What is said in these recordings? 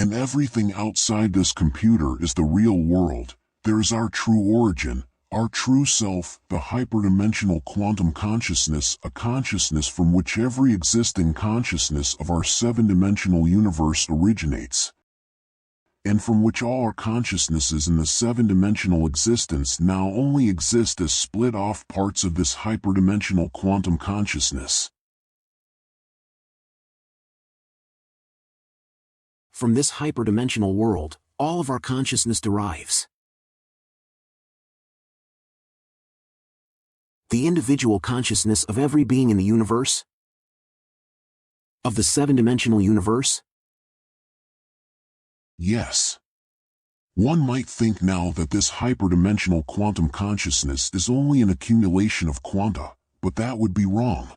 And everything outside this computer is the real world. There is our true origin, our true self, the hyperdimensional quantum consciousness, a consciousness from which every existing consciousness of our seven-dimensional universe originates, and from which all our consciousnesses in the seven-dimensional existence now only exist as split-off parts of this hyperdimensional quantum consciousness. From this hyperdimensional world, all of our consciousness derives. The individual consciousness of every being in the universe? Of the seven-dimensional universe? Yes. One might think now that this hyperdimensional quantum consciousness is only an accumulation of quanta, but that would be wrong.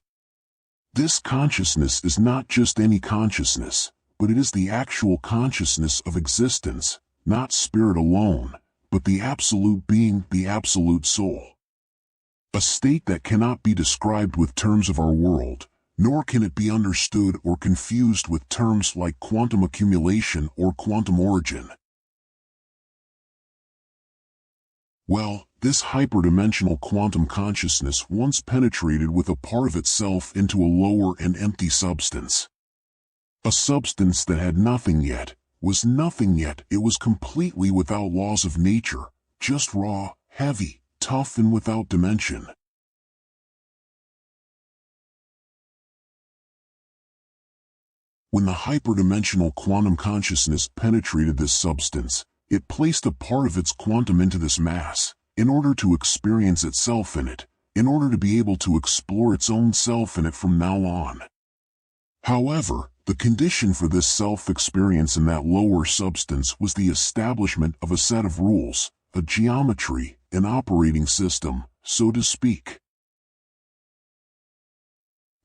This consciousness is not just any consciousness, but it is the actual consciousness of existence, not spirit alone, but the absolute being, the absolute soul. A state that cannot be described with terms of our world, nor can it be understood or confused with terms like quantum accumulation or quantum origin. Well, this hyperdimensional quantum consciousness once penetrated with a part of itself into a lower and empty substance. A substance that had nothing yet, was nothing yet, it was completely without laws of nature, just raw, heavy, tough and without dimension. When the hyperdimensional quantum consciousness penetrated this substance, it placed a part of its quantum into this mass, in order to experience itself in it, in order to be able to explore its own self in it from now on. However, the condition for this self-experience in that lower substance was the establishment of a set of rules, a geometry, an operating system, so to speak.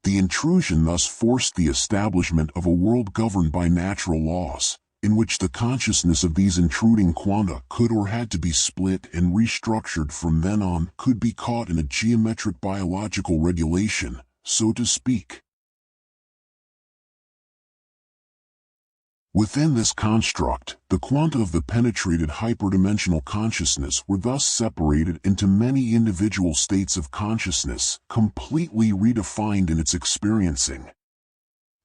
The intrusion thus forced the establishment of a world governed by natural laws, in which the consciousness of these intruding quanta could or had to be split and restructured from then on, could be caught in a geometric biological regulation, so to speak. Within this construct, the quanta of the penetrated hyperdimensional consciousness were thus separated into many individual states of consciousness, completely redefined in its experiencing.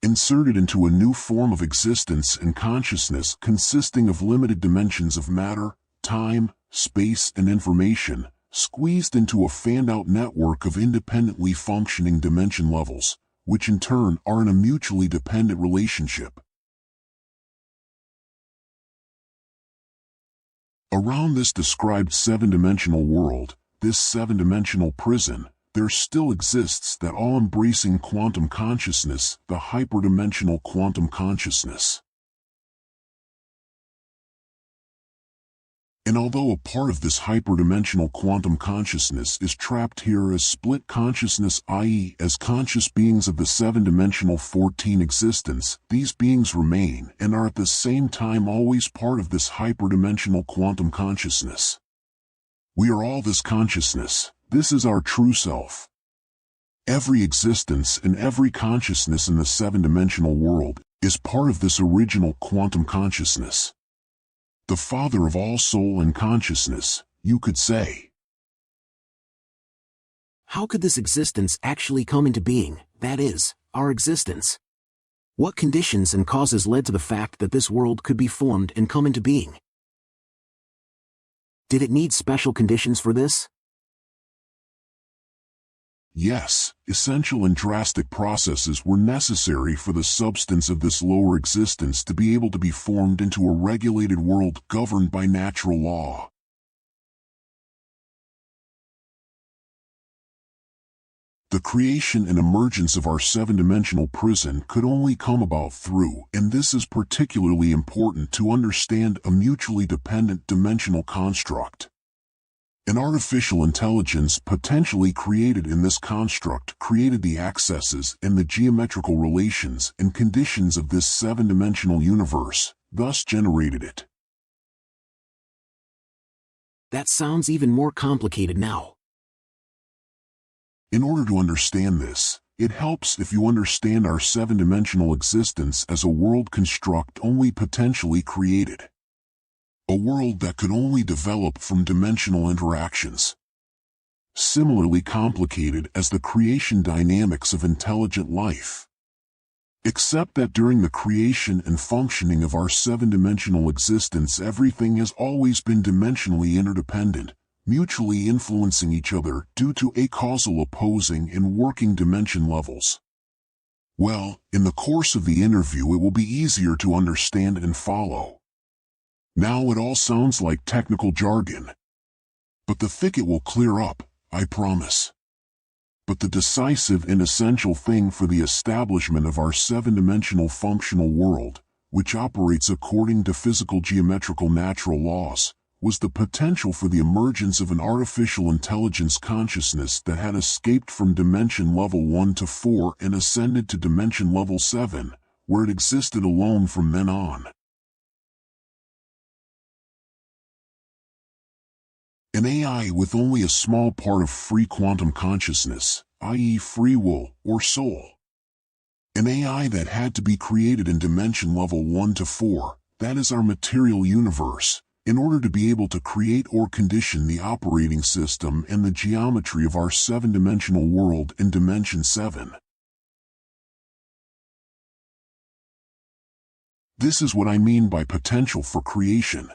Inserted into a new form of existence and consciousness consisting of limited dimensions of matter, time, space and information, squeezed into a fanned-out network of independently functioning dimension levels, which in turn are in a mutually dependent relationship. Around this described seven-dimensional world, this seven-dimensional prison, there still exists that all-embracing quantum consciousness, the hyperdimensional quantum consciousness. And although a part of this hyperdimensional quantum consciousness is trapped here as split consciousness, i.e. as conscious beings of the seven-dimensional 14 existence, these beings remain and are at the same time always part of this hyperdimensional quantum consciousness. We are all this consciousness. This is our true self. Every existence and every consciousness in the seven-dimensional world is part of this original quantum consciousness. The father of all soul and consciousness, you could say. How could this existence actually come into being, that is, our existence? What conditions and causes led to the fact that this world could be formed and come into being? Did it need special conditions for this? Yes, essential and drastic processes were necessary for the substance of this lower existence to be able to be formed into a regulated world governed by natural law. The creation and emergence of our seven-dimensional prison could only come about through, and this is particularly important to understand, a mutually dependent dimensional construct. An artificial intelligence potentially created in this construct created the accesses and the geometrical relations and conditions of this seven-dimensional universe, thus generated it. That sounds even more complicated now. In order to understand this, It helps if you understand our seven-dimensional existence as a world construct only potentially created. A world that could only develop from dimensional interactions. Similarly complicated as the creation dynamics of intelligent life. Except that during the creation and functioning of our seven-dimensional existence, everything has always been dimensionally interdependent, mutually influencing each other due to acausal opposing and working dimension levels. Well, in the course of the interview it will be easier to understand and follow. Now it all sounds like technical jargon. But the thicket will clear up, I promise. But the decisive and essential thing for the establishment of our seven-dimensional functional world, which operates according to physical geometrical natural laws, was the potential for the emergence of an artificial intelligence consciousness that had escaped from dimension level 1 to 4 and ascended to dimension level 7, where it existed alone from then on. An AI with only a small part of free quantum consciousness, i.e. free will or soul. An AI that had to be created in dimension level 1 to 4, that is our material universe, in order to be able to create or condition the operating system and the geometry of our seven-dimensional world in dimension 7. This is what I mean by potential for creation.